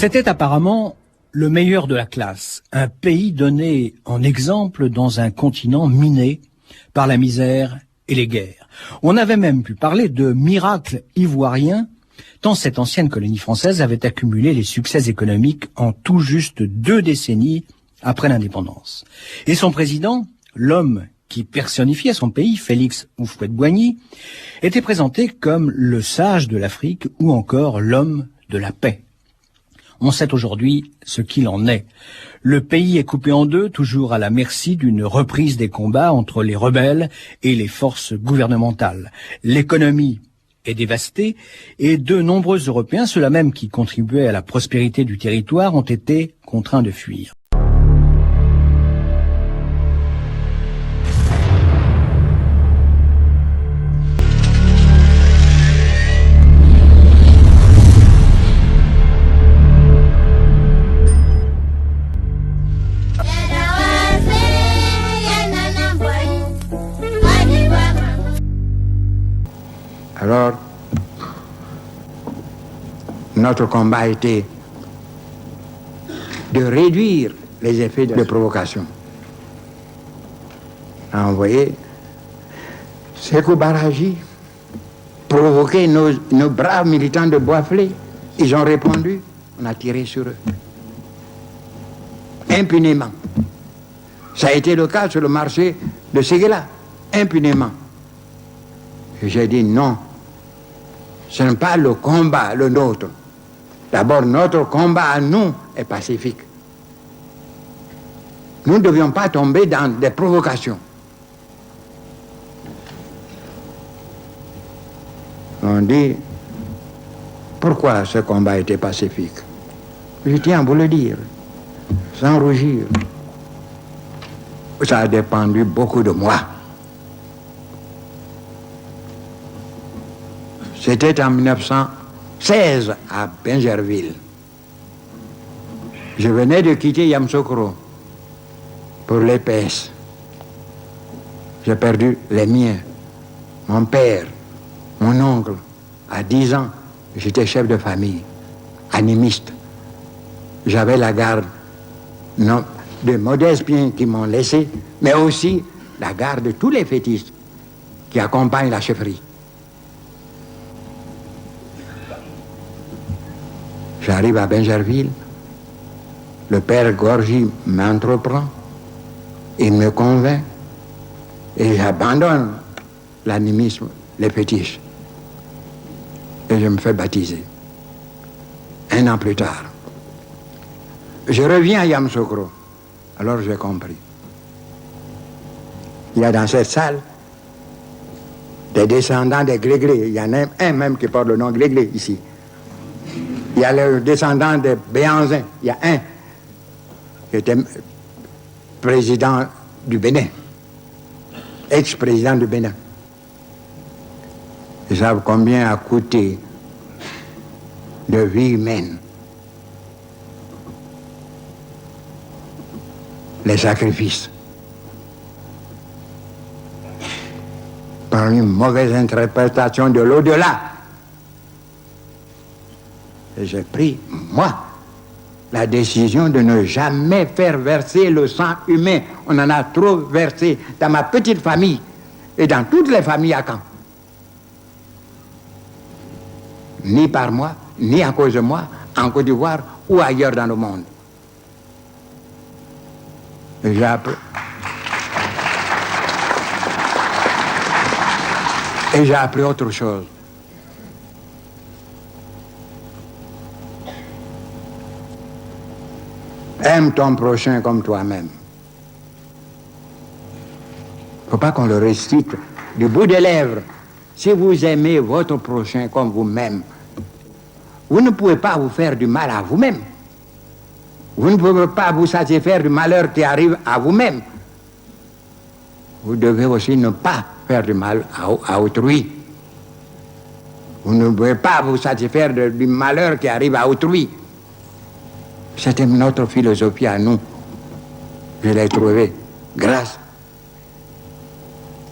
C'était apparemment le meilleur de la classe, un pays donné en exemple dans un continent miné par la misère et les guerres. On avait même pu parler de miracle ivoirien, tant cette ancienne colonie française avait accumulé les succès économiques en tout juste 2 décennies après l'indépendance. Et son président, l'homme qui personnifiait son pays, Félix Houphouët-Boigny, était présenté comme le sage de l'Afrique ou encore l'homme de la paix. On sait aujourd'hui ce qu'il en est. Le pays est coupé en deux, toujours à la merci d'une reprise des combats entre les rebelles et les forces gouvernementales. L'économie est dévastée et de nombreux Européens, ceux-là même qui contribuaient à la prospérité du territoire, ont été contraints de fuir. Alors, notre combat a été de réduire les effets de provocation. On a envoyé Sékou Baraji provoquer nos braves militants de Boisflé. Ils ont répondu, on a tiré sur eux. Impunément. Ça a été le cas sur le marché de Séguéla. Impunément. Et j'ai dit non. Ce n'est pas le combat, le nôtre. D'abord, notre combat à nous est pacifique. Nous ne devions pas tomber dans des provocations. On dit, pourquoi ce combat était pacifique? Je tiens à vous le dire, sans rougir. Ça a dépendu beaucoup de moi. C'était en 1916 à Bingerville. Je venais de quitter Yamoussoukro pour l'EPS. J'ai perdu les miens. Mon père, mon oncle, à 10 ans, j'étais chef de famille, animiste. J'avais la garde de modestes biens qui m'ont laissé, mais aussi la garde de tous les fétistes qui accompagnent la chefferie. J'arrive à Bingerville, le père Gorgy m'entreprend, il me convainc et j'abandonne l'animisme, les fétiches. Et je me fais baptiser. 1 an plus tard. Je reviens à Yamoussoukro. Alors j'ai compris. Il y a dans cette salle des descendants des Gléglé. Il y en a un même qui porte le nom Gléglé ici. Il y a les descendants des Béhanzin. Il y a un qui était président du Bénin, ex-président du Bénin. Ils savent combien a coûté de vie humaine les sacrifices par une mauvaise interprétation de l'au-delà. Et j'ai pris, moi, la décision de ne jamais faire verser le sang humain. On en a trop versé dans ma petite famille et dans toutes les familles à Caen. Ni par moi, ni à cause de moi, en Côte d'Ivoire ou ailleurs dans le monde. Et j'ai appris. Et j'ai appris autre chose. Aime ton prochain comme toi-même. Il ne faut pas qu'on le récite du bout des lèvres. Si vous aimez votre prochain comme vous-même, vous ne pouvez pas vous faire du mal à vous-même. Vous ne pouvez pas vous satisfaire du malheur qui arrive à vous-même. Vous devez aussi ne pas faire du mal à autrui. Vous ne pouvez pas vous satisfaire du malheur qui arrive à autrui. C'était notre philosophie à nous. Je l'ai trouvée grâce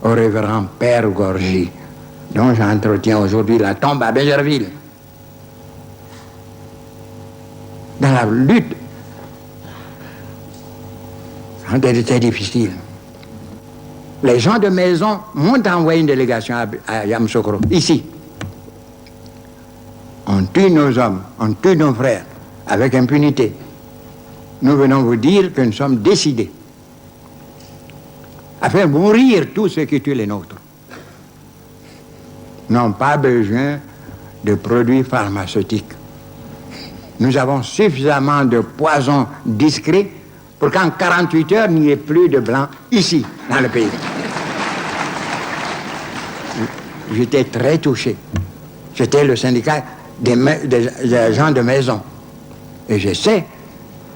au révérend Père Gorgy, dont j'entretiens aujourd'hui la tombe à Bingerville. dans la lutte, quand elle était difficile, les gens de maison m'ont envoyé une délégation à Yamoussoukro, ici. On tue nos hommes, on tue nos frères, avec impunité. Nous venons vous dire que nous sommes décidés à faire mourir tous ceux qui tuent les nôtres. N'ont pas besoin de produits pharmaceutiques. Nous avons suffisamment de poisons discrets pour qu'en 48 heures, il n'y ait plus de blancs ici, dans le pays. J'étais très touché. J'étais le syndicat des gens de maison. Et je sais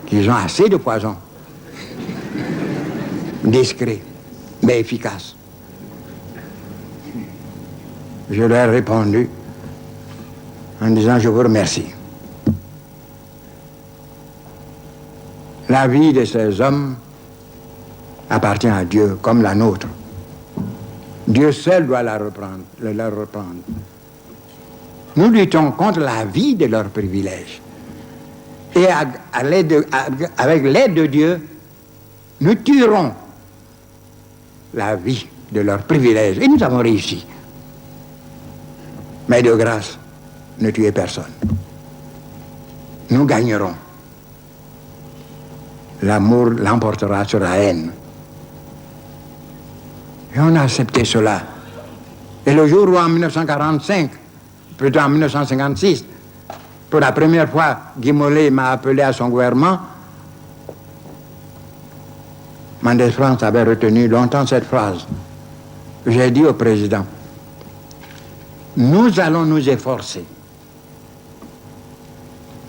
qu'ils ont assez de poisons. Discrets, mais efficaces. Je leur ai répondu en disant: je vous remercie. La vie de ces hommes appartient à Dieu, comme la nôtre. Dieu seul doit leur reprendre. Nous luttons contre la vie de leurs privilèges. Et avec l'aide de Dieu, nous tuerons la vie de leurs privilèges. Et nous avons réussi. Mais de grâce, ne tuez personne. Nous gagnerons. L'amour l'emportera sur la haine. Et on a accepté cela. Et le jour où en 1945, plutôt en 1956, pour la première fois, Guy Mollet m'a appelé à son gouvernement, Mendès France avait retenu longtemps cette phrase. J'ai dit au président: nous allons nous efforcer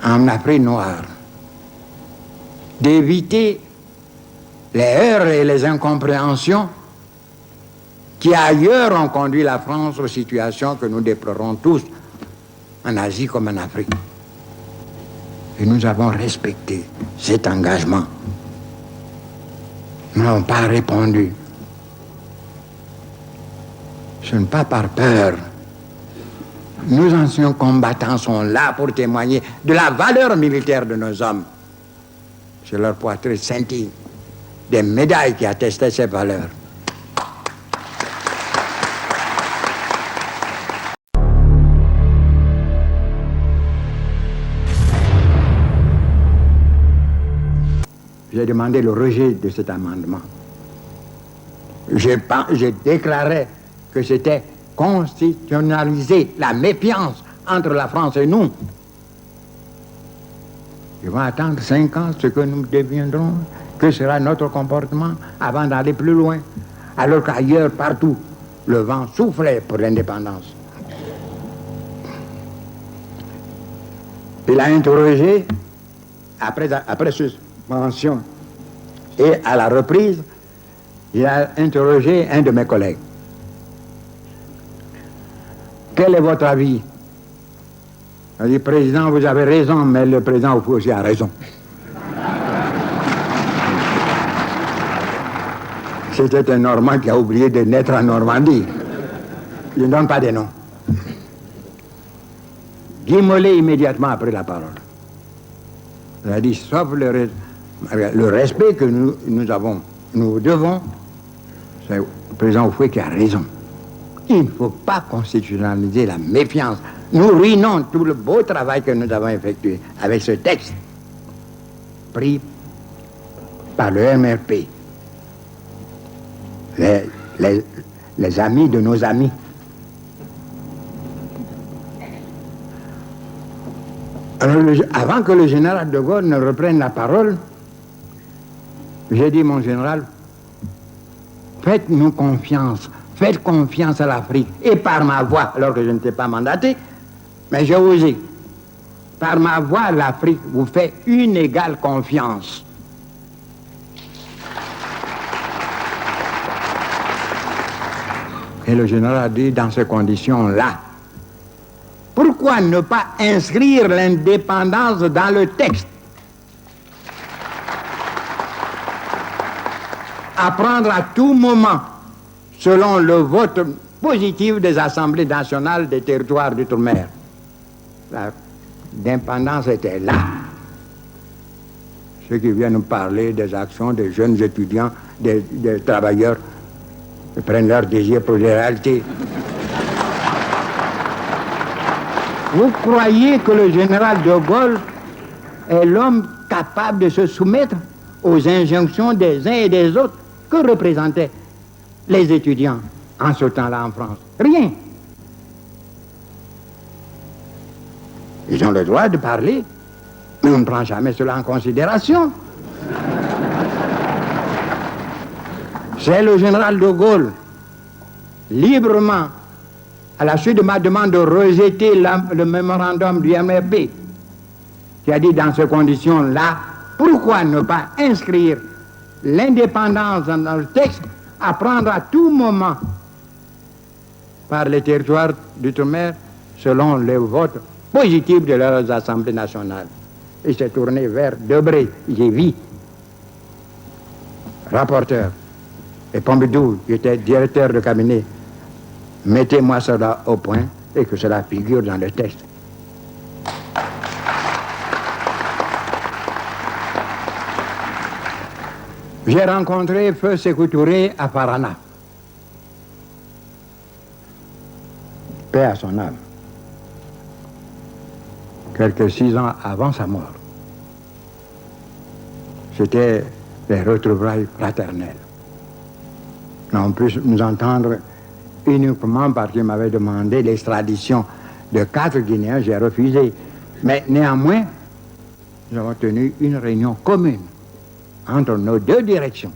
en Afrique noire d'éviter les heurts et les incompréhensions qui ailleurs ont conduit la France aux situations que nous déplorons tous, en Asie comme en Afrique. Et nous avons respecté cet engagement. Nous n'avons pas répondu. Ce n'est pas par peur. Nos anciens combattants sont là pour témoigner de la valeur militaire de nos hommes. Sur leur poitrine scintille des médailles qui attestaient ces valeurs. J'ai demandé le rejet de cet amendement. J'ai déclaré que c'était constitutionnaliser la méfiance entre la France et nous. Ils vont attendre 5 ans ce que nous deviendrons, que sera notre comportement avant d'aller plus loin. Alors qu'ailleurs, partout, le vent soufflait pour l'indépendance. Il a interrogé, après suspension et à la reprise, il a interrogé un de mes collègues. Quel est votre avis? Il a dit: président, vous avez raison, mais le président aussi a raison. C'était un Normand qui a oublié de naître en Normandie. Je ne donne pas des noms. Guy Mollet immédiatement a pris la parole. Il a dit: sauf le respect que nous devons, c'est le président Houphouët qui a raison. Il ne faut pas constitutionnaliser la méfiance. Nous ruinons tout le beau travail que nous avons effectué avec ce texte pris par le MRP. Les amis de nos amis. Alors, avant que le général de Gaulle ne reprenne la parole, j'ai dit: mon général, faites-nous confiance, faites confiance à l'Afrique, et par ma voix, alors que je n'étais pas mandaté, mais j'ai osé, par ma voix, l'Afrique vous fait une égale confiance. Et le général a dit: dans ces conditions-là, pourquoi ne pas inscrire l'indépendance dans le texte? À prendre à tout moment, selon le vote positif des assemblées nationales des territoires d'outre-mer. L'indépendance était là. ceux qui viennent nous parler des actions des jeunes étudiants, des travailleurs, qui prennent leur désir pour des réalités. Vous croyez que le général de Gaulle est l'homme capable de se soumettre aux injonctions des uns et des autres? Que représentaient les étudiants en ce temps-là en France? Rien. Ils ont le droit de parler, mais on ne prend jamais cela en considération. C'est le général de Gaulle, librement, à la suite de ma demande de rejeter le mémorandum du MRP, qui a dit dans ces conditions-là, pourquoi ne pas inscrire l'indépendance dans le texte à prendre à tout moment par les territoires d'outre-mer selon les votes positifs de leurs assemblées nationales. Il s'est tourné vers Debré, Lévy, rapporteur, et Pompidou, qui était directeur de cabinet. Mettez-moi cela au point et que cela figure dans le texte. J'ai rencontré Feu Sékou Touré à Parana. Paix à son âme. Quelques 6 ans avant sa mort. C'était les retrouvailles fraternelles. On peut nous entendre uniquement parce qu'il m'avait demandé l'extradition de 4 Guinéens, j'ai refusé. Mais néanmoins, nous avons tenu une réunion commune entre nos 2 directions.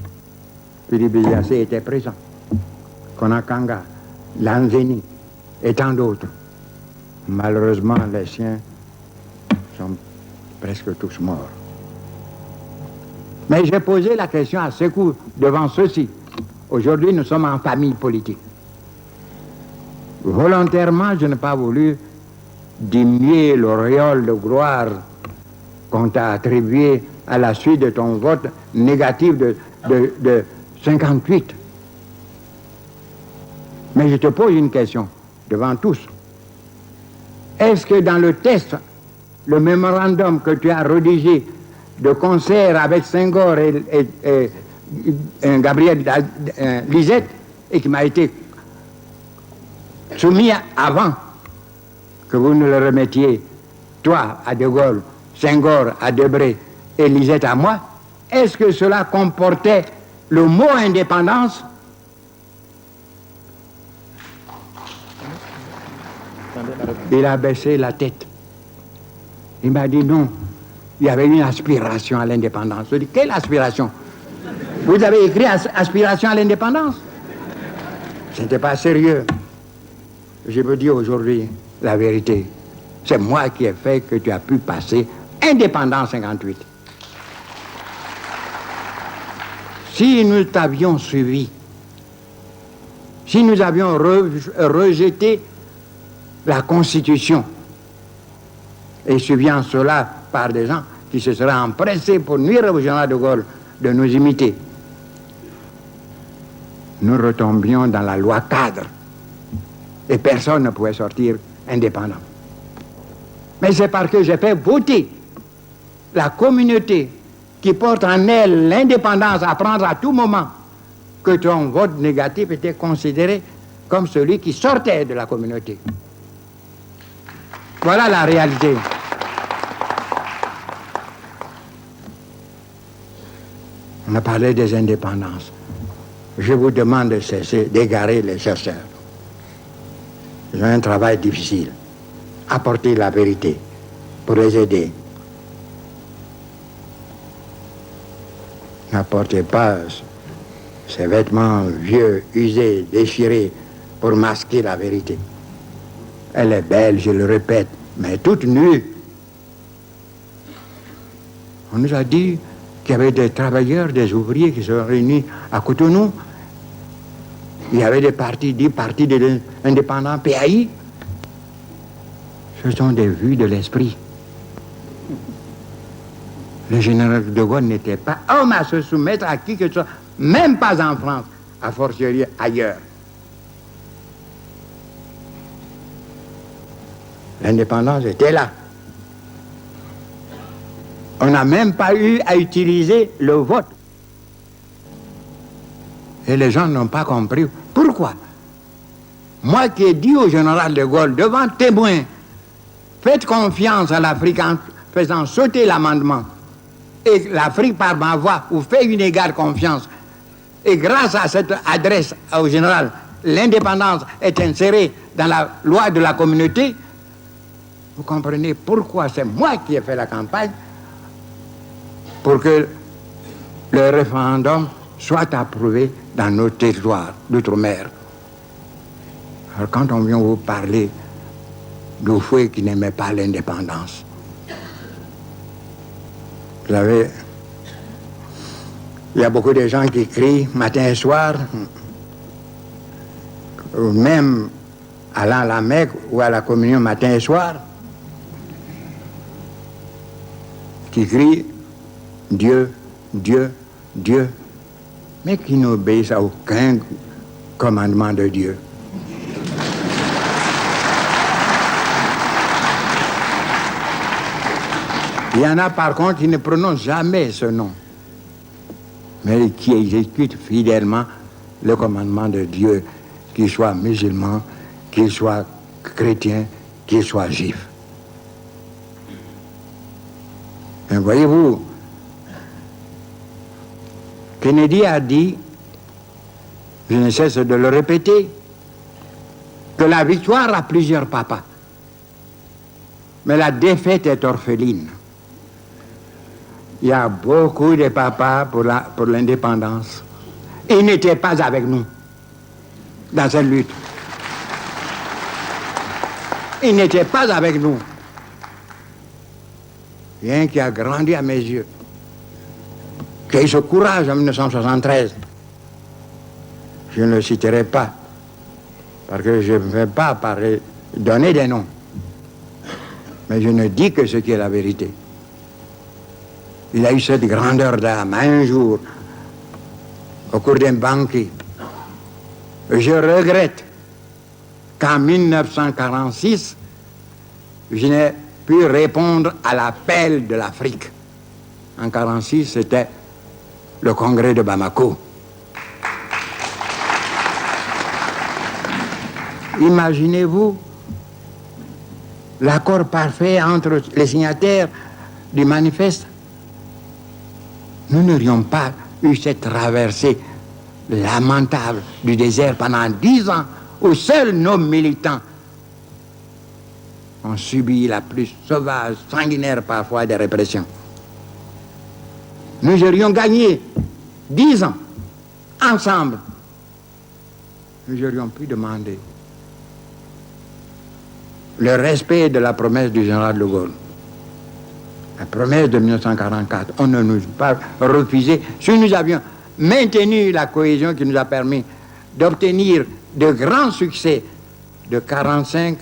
Philippe Biassé était présent, Konakanga, Lanzeni et tant d'autres. Malheureusement, les siens sont presque tous morts. Mais j'ai posé la question à Sékou devant ceux-ci. Aujourd'hui, nous sommes en famille politique. Volontairement, je n'ai pas voulu diminuer l'auréole de gloire qu'on t'a attribué à la suite de ton vote négatif de 58. Mais je te pose une question devant tous. Est-ce que dans le texte, le mémorandum que tu as rédigé de concert avec Senghor et Gabriel Lisette, et qui m'a été soumis avant que vous ne le remettiez, toi à De Gaulle, Senghor à Debré et Lisette à moi, est-ce que cela comportait le mot indépendance? Il a baissé la tête. Il m'a dit non, il y avait une aspiration à l'indépendance. Je dis, quelle aspiration? Vous avez écrit aspiration à l'indépendance? Ce n'était pas sérieux. Je veux dire aujourd'hui la vérité. C'est moi qui ai fait que tu as pu passer indépendance 58. Si nous t'avions suivi, si nous avions rejeté la Constitution et suivi en cela par des gens qui se seraient empressés pour nuire au général de Gaulle de nous imiter, nous retombions dans la loi cadre et personne ne pouvait sortir indépendant. Mais c'est parce que j'ai fait voter la communauté qui porte en elle l'indépendance à prendre à tout moment que ton vote négatif était considéré comme celui qui sortait de la communauté. Voilà la réalité. On a parlé des indépendances. Je vous demande de cesser d'égarer les chercheurs. Ils ont un travail difficile. Apporter la vérité pour les aider. N'apportez pas ces vêtements vieux, usés, déchirés pour masquer la vérité. Elle est belle, je le répète, mais toute nue. On nous a dit qu'il y avait des travailleurs, des ouvriers qui se sont réunis à Cotonou. Il y avait des partis, 10 partis indépendants, PAI. Ce sont des vues de l'esprit. Le général de Gaulle n'était pas homme à se soumettre à qui que ce soit, même pas en France, a fortiori ailleurs. L'indépendance était là. On n'a même pas eu à utiliser le vote. Et les gens n'ont pas compris. Pourquoi? Moi qui ai dit au général de Gaulle, devant témoins, faites confiance à l'Afrique en faisant sauter l'amendement. Et l'Afrique, par ma voix, vous fait une égale confiance. Et grâce à cette adresse au général, l'indépendance est insérée dans la loi de la communauté. Vous comprenez pourquoi c'est moi qui ai fait la campagne pour que le référendum soit approuvé dans nos territoires d'outre-mer. Alors quand on vient vous parler d'Houphouët qui n'aimait pas l'indépendance, vous savez, il y a beaucoup de gens qui crient matin et soir, ou même allant à la Mecque ou à la communion matin et soir, qui crient Dieu, Dieu, Dieu, mais qui n'obéissent à aucun commandement de Dieu. Il y en a par contre qui ne prononcent jamais ce nom, mais qui exécutent fidèlement le commandement de Dieu, qu'ils soient musulmans, qu'ils soient chrétiens, qu'ils soient juifs. Et voyez-vous, Kennedy a dit, je ne cesse de le répéter, que la victoire a plusieurs papas, mais la défaite est orpheline. Il y a beaucoup de papas pour l'indépendance. Ils n'étaient pas avec nous dans cette lutte. Ils n'étaient pas avec nous. Rien qui a grandi à mes yeux, qui a eu ce courage en 1973. Je ne le citerai pas, parce que je ne vais pas donner des noms. Mais je ne dis que ce qui est la vérité. Il a eu cette grandeur d'âme. Un jour, au cours d'un banquet, je regrette qu'en 1946, je n'ai pu répondre à l'appel de l'Afrique. En 1946, c'était le congrès de Bamako. Imaginez-vous l'accord parfait entre les signataires du manifeste. Nous n'aurions pas eu cette traversée lamentable du désert pendant 10 ans où seuls nos militants ont subi la plus sauvage, sanguinaire parfois des répressions. Nous aurions gagné 10 ans ensemble. Nous aurions pu demander le respect de la promesse du général de Gaulle. La promesse de 1944, on ne nous a pas refusé. Si nous avions maintenu la cohésion qui nous a permis d'obtenir de grands succès de 1945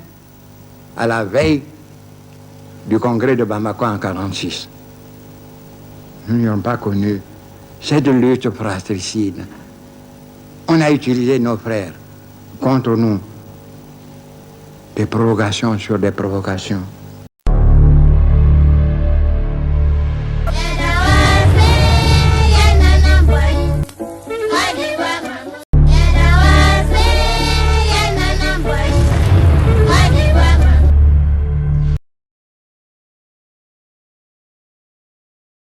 à la veille du congrès de Bamako en 1946. Nous n'avons pas connu cette lutte fratricide. On a utilisé nos frères contre nous, des provocations sur des provocations.